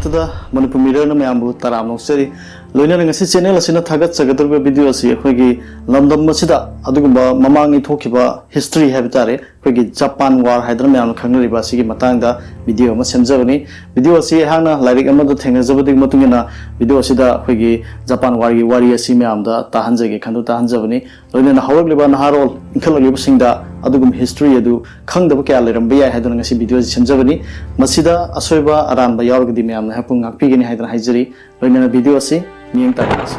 ꯃꯛꯇꯗ ꯃꯅꯤꯄꯨꯔ ꯃꯤꯔꯔꯅ ꯃꯌꯥꯝꯕꯨ ꯇꯔꯥꯝꯅ ꯅꯣꯛꯆꯔꯤ ꯂꯣꯏꯅꯅ ꯉꯁꯤ ꯆꯦꯅꯦꯜ ꯑꯁꯤꯅ ꯊꯥꯒꯠꯆꯒꯗꯧꯔꯤꯕ ꯚꯤꯗꯤꯑꯣ ꯑꯁꯤ ꯑꯩꯈꯣꯏꯒꯤ ꯂꯝꯗꯝ ꯑꯁꯤꯗ ꯑꯗꯨꯒꯨꯝꯕ ꯃꯃꯥꯡꯒꯤ ꯊꯣꯛꯈꯤꯕ ꯍꯤꯁꯇ꯭ꯔꯤ ꯍꯥꯏꯕ ꯇꯥꯔꯦ ꯑꯩꯈꯣꯏꯒꯤ ꯖꯄꯥꯟ ꯋꯥꯔ ꯍꯥꯏꯗꯅ ꯃꯌꯥꯝꯅ ꯈꯪꯅꯔꯤꯕ ꯑꯁꯤꯒꯤ ꯃꯇꯥꯡꯗ ꯚꯤꯗꯤꯑꯣ ꯑꯃ ꯁꯦꯝꯖꯕꯅꯤ ꯚꯤꯗꯤꯑꯣ ꯑꯁꯤ ꯑꯩꯍꯥꯛꯅ ꯂꯥꯏꯔꯤꯛ ꯑꯃꯗ ꯊꯦꯡꯅꯖꯕꯗꯒꯤ ꯃꯇꯨꯡ ꯏꯟꯅ ꯚꯤꯗꯤꯑꯣ ꯑꯁꯤꯗ ꯑꯩꯈꯣꯏꯒꯤ ꯖꯄꯥꯟ ꯋꯥꯔꯒꯤ ꯋꯥꯔꯤ ꯑꯁꯤ ꯃꯌꯥꯝꯗ ꯇꯥꯍꯟꯖꯒꯦ ꯈꯟꯗꯨꯅ ꯇꯥꯍꯟꯖꯕꯅꯤ ꯂꯣꯏꯅꯅ ꯍꯧꯔꯛꯂꯤꯕ ꯅꯍꯥꯔꯣꯜ ꯏꯟꯈꯠꯂꯛꯂꯤꯕꯁꯤꯡꯗ ꯑꯗꯨꯒꯨꯝꯕ ꯍꯤꯁꯇ꯭ꯔꯤ ꯑꯗꯨ ꯈꯪꯗꯕ ꯀꯌꯥ ꯂꯩꯔꯝꯕ ꯌꯥꯏ ꯍꯥꯏꯗꯨꯅ ꯉꯁꯤ ꯚꯤꯗꯤꯑꯣ ꯑꯁꯤ ꯁꯦꯝꯖꯕꯅꯤ ꯃꯁꯤꯗ ꯑꯁꯣꯏꯕ ꯑꯔꯥꯟꯕ ꯌꯥꯎꯔꯒꯗꯤ ꯃꯌꯥꯝꯅ ꯑꯩꯍꯥꯛꯄꯨ ꯉꯥꯛꯄꯤꯒꯅꯤ ꯍꯥꯏꯗꯨꯅ ꯍꯥꯏꯖꯔꯤ ꯂꯣꯏꯅꯅ ꯚꯤꯗꯤꯑꯣ ꯑꯁꯤ ꯃꯤꯠꯌꯦꯡ ꯇꯥꯕꯤꯔꯁꯤ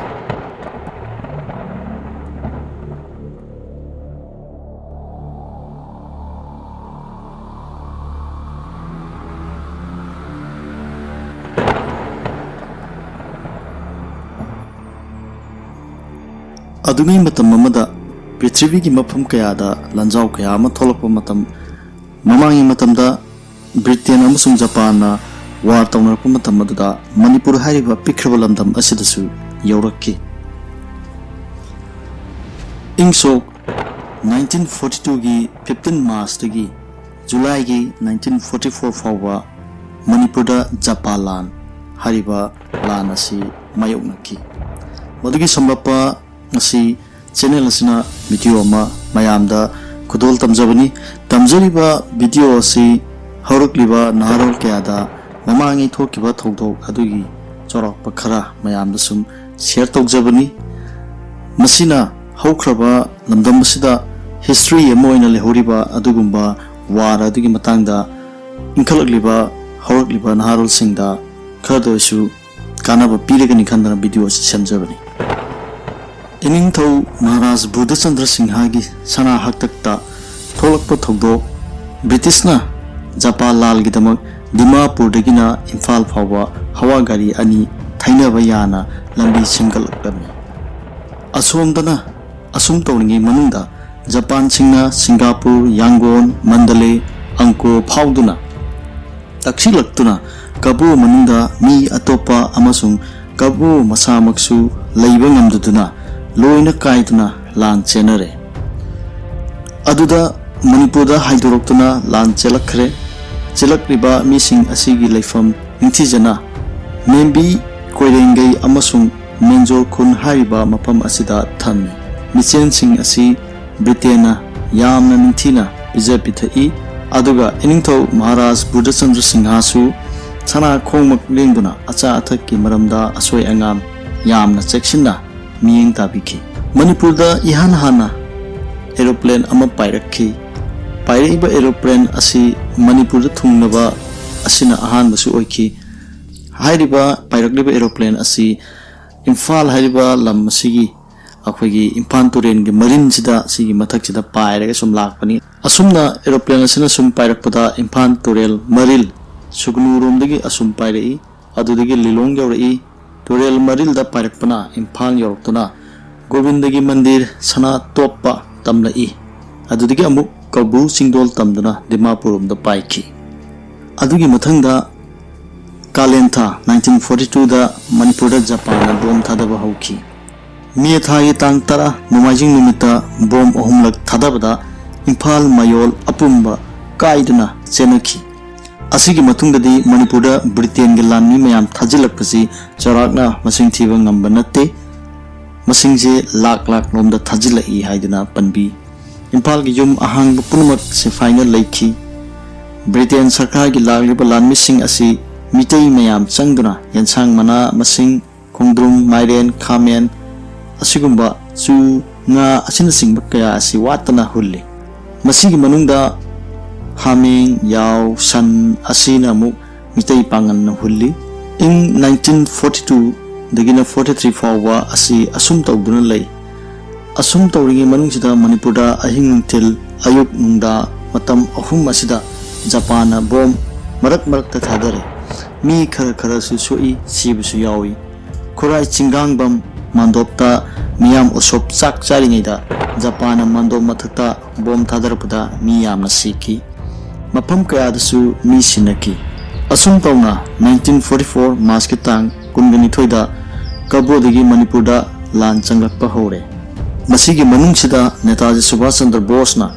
ꯑꯗꯨꯒꯤ ꯃꯇꯝ ꯑꯃꯗ ꯄ꯭ꯔꯤꯊꯤꯕꯤꯒꯤ ꯃꯐꯝ ꯀꯌꯥꯗ ꯂꯥꯟꯖꯥꯎ ꯀꯌꯥ ꯑꯃ ꯊꯣꯛꯂꯛꯄ ꯃꯇꯝ ꯃꯃꯥꯡꯒꯤ ꯃꯇꯝꯗ ꯕ꯭ꯔꯤꯇꯦꯟ ꯑꯃꯁꯨꯡ ꯖꯄꯥꯟꯅ ꯋꯥꯔ ꯇꯧꯅꯔꯛꯄ ꯃꯇꯝ ꯑꯗꯨꯗ ꯃꯅꯤꯄꯨꯔ ꯍꯥꯏꯔꯤꯕ ꯄꯤꯛꯈ꯭ꯔꯕ ꯂꯝꯗꯝ ꯑꯁꯤꯗꯁꯨ ꯌꯧꯔꯛꯈꯤ ꯏꯪ ꯁꯣꯛ 1942ꯒꯤ 15 ꯃꯥꯔꯆꯇꯒꯤ ꯖꯨꯂꯥꯏꯒꯤ 1944 ꯐꯥꯎꯕ ꯃꯅꯤꯄꯨꯔꯗ ꯖꯄꯥꯟ ꯂꯥꯟ ꯍꯥꯏꯔꯤꯕ ꯂꯥꯟ ꯑꯁꯤ ꯃꯥꯌꯣꯛꯅꯈꯤ ꯃꯗꯨꯒꯤ ꯁꯝꯂꯞꯄ ngasi channel asina video ama mayamda khudol tamjabani tamjariba video asi haurukliba naharol kyada mamangi thokiba thogdok adugi chorakpa khara mayamda sum share tawjabani masina haukraba lamdam asida history ema oina lehoriba adugumba war adugi matangda inkhalakliba haurukliba naharol singda khadoisu kanaba pirigani khandana video asi semjabani Imphal Maharaj Buddha Chandra Singhagi Sana Haktakta Tholakpa Thogdok Britishna Japan Lal Gidamak Dimapur Dagina Imphal Phawa Hawa Gari Ani Thainaba Yana Lambi Singalakami Asomdana Asum Tawningi Manungda Japan Singna Singapore Yangon Mandalay Angkor Phauduna Taksilaktuna Kabu Manungda Mi Atopa Amasung Kabu Masamaksu Leiba Ngamduduna loina kaituna lan chenare aduda manipurda haidoroktuna lan chelakhre chelakriba mising asigi leifam ningthijana membi koirengei amasung menjor khun hariba mapam asida thami michen sing asi britena yamna ningthina bijepi thai aduga Imphal Maharaj Buddha Chandra Singhasu sana khongmak lengduna acha athakki maramda asoi angam yamna cheksinna miyeng tabiki Manipurda ihan hana aeroplane ama pairakhi pairaiba aeroplane asi Manipurda thungnaba asina ahan basu oiki hairiba pairakliba aeroplane asi Imphal hairiba lam asigi akhoigi Imphal turen gi marin sida sigi mathak sida pairaga sum lakpani asumna aeroplane asina sum pairakpada Imphal turel maril sugnu romdagi asum pairai adudagi lilong yaurai Turel Maril da Parakpana Imphal Yorktuna Govindagi Mandir Sana Topa Tamlai Adudigi Amuk Kabu Singdol Tamduna Dimapurum da Paiki Adugi Mathangda Kalenta 1942 da Manipurda Japan Bom Thadaba Hauki Miyathagi Tang Tara Numajing Numita Bom Ohumlak Thadabada Imphal Mayol Apumba Kaiduna Chenaki Asigi matungdadi Manipurda Britain gi lanmi mayam thajilakpasi charakna masing thiba ngamba natte masingje lak lomda thajilai haiduna panbi Imphal gi yum ahang punumak se final laiki Britain sarkar gi lagliba lanmi sing asi mitei mayam changduna yansang mana masing khongdrum mairen khamen asigumba chu nga asina singba kaya asi watana hulli masigi manungda Haming Yao San Asina Muk Mitay Pangan na huli in 1942 dagina 43 fawa asi asum tawduna lay asum tawringi manung sida Manipurda ahing til ayuk nungda matam ahum asida Japan bom marak ta thadare mi khara su sui sibusu yawi khorai chingang bam mandopta miyam usop chak charingaida Japan mandop mathakta bom thadarpada miyam na siki Mapam kayadasu mi sinaki asum tawna 1944 March ki tang kungani thoida kabodagi Manipurda lan changlakpa hore masigi manung sida Netaji Subhash Chandra Bose na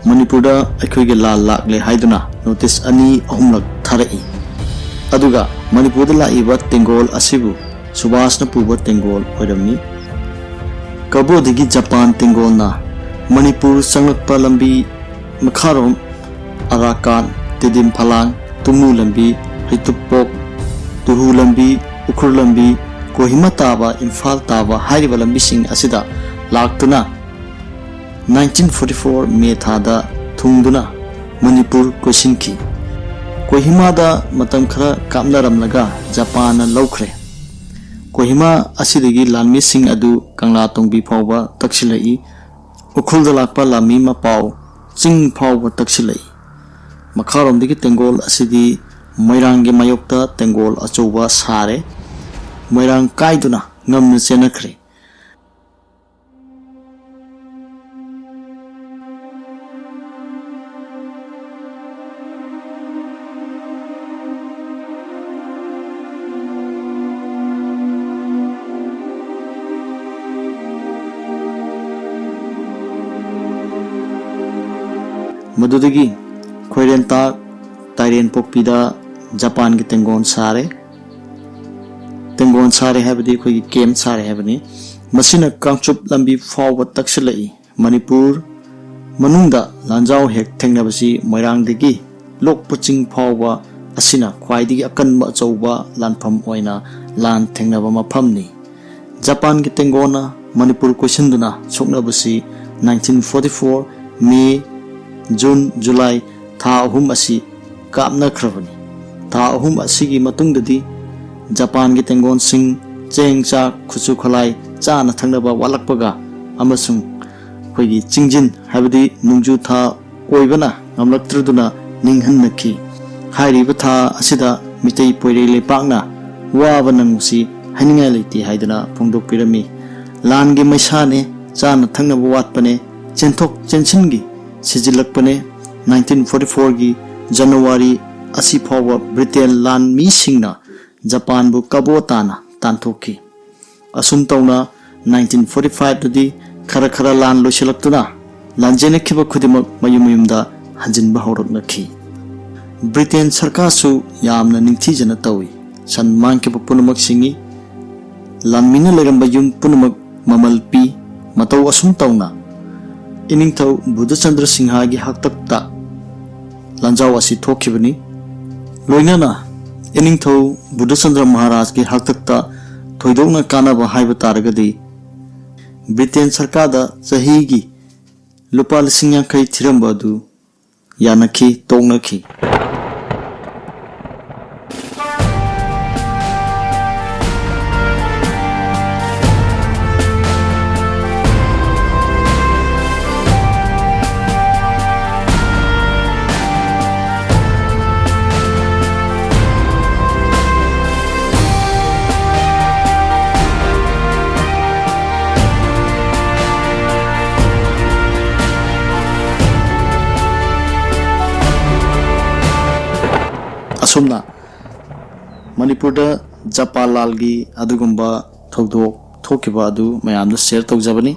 Manipurda aikhoigi lal lakle haiduna notice ani ahumlak tharai aduga Manipur da laiba tengol asibu Subhas na puba tengol oiramni. Kabo digi Japan tengol na Manipur sanglakpa lambi makharom Arakan Tidim Phalang Tumu lambi Ritupok Tuhu lambi Ukhur lambi Kohima taba Imphal taba hairiba lambi sing asida laktuna 1944 May thada thungduna Manipur kosinki. Kohima da matam khara kamnaramlaga Japan na laukhre. Kohima asidagi lanmi sing adu kangla tongbi phawba taksilai ukhul da lakpa lami ma paw ching phawba taksilai. Makharom digi tengol asidi moirang ge mayokta tengol achoba sare moirang kaiduna ngamna chenakhre. Madudagi Khoirenta Tairen Pokpida Japan ki tengon sare habadi khoi kem sare habani masina kangchup lambi fawba taksilai Manipur manungda lanjau hek thengnabasi moirang degi lok puching fawba asina khwaidigi akanba chauba lanpham oina lan thengnaba maphamni. Japan ki tengona Manipur koisinduna soknabasi 1944 May June July tha ahum asi kapna khrabani. Tha ahum asigi matungdadi Japan gi tengon sing cheng cha khuchu khalai cha na thangnaba walakpaga amasung khoigi chingjin habadi nungju tha oibana ngamlaktruduna ninghannaki. Hairiba tha asida mitei poire lepakna waba nangsi haningai leiti haiduna phongdok pirami. Lan gi maisane cha na thangnaba watpane chenthok chensingi Sijilakpane 1944 gi January asi phawa Britain lan mi singna Japan bu kabotana tanthoki. Asum tawna 1945 dadi khara lan loisilaktuna lanjene khiba khudimak mayumda hanjinba hawraknaki. Britain sarkar su yamna ningthijana tawi sanman ke punumak singi lanmina leramba yum punumak mamal pi mataw asum tawna Iningthau Buddha Chandra Singha gi haktakta lanjau asi thokibani loinana iningthau Buddha Chandra Maharaj gi haktakta thoidokna kanaba haiba taragadi Britain sarkada chahi gi lupa lising yankai thiramba du yanaki tongnaki. Asumna Manipur da Japan lalgi adugumba thokdok thokiba adu mayamda share tawjabani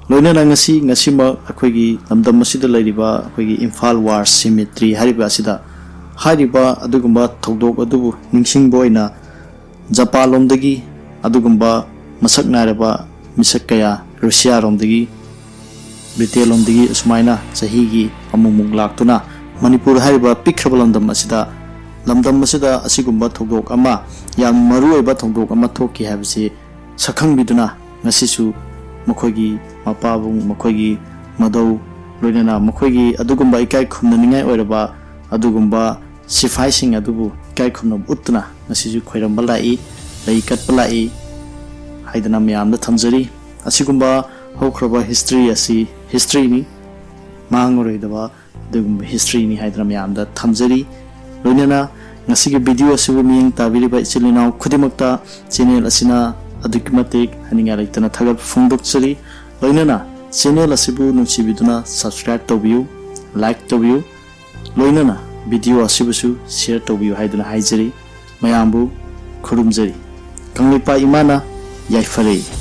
loinana ngasi ma akhoi lamdam masida lairiba akhoi Imphal War Cemetery hariba asida hariba adugumba thokdok adubu ningsing boina Japan lomdagi adugumba masak nairaba misak kaya Russia lomdagi Britain lomdagi usmaina chahigi amumung laktuna Manipur hariba pikraba lamdam asida lamdam masida asigumba thokdok ama yam maruoiba thokdok ama thoki habisi sakhang biduna ngasisu makhoigi mapabung makhoigi madau loinana makhoigi adugumba ikai khumna ningai oiraba adugumba sifai sing adubu ikai khumna utna ngasisu khoiramba lai lei katpa lai haidana myamda thamjari asigumba hokraba history ni mangoroidaba adugumba history ni haidana myamda thamjari loinana ngasigi video asibu miyeng tabiriba ichilinaw khudimakta channel asina adukimatik haninga laitana thagat phongdokchari loinana channel asibu nungsibiduna subscribe tawbiu like tawbiu loinana video asibusu share tawbiu haiduna haijari mayambu khurumjari kanglipa imana yaifare.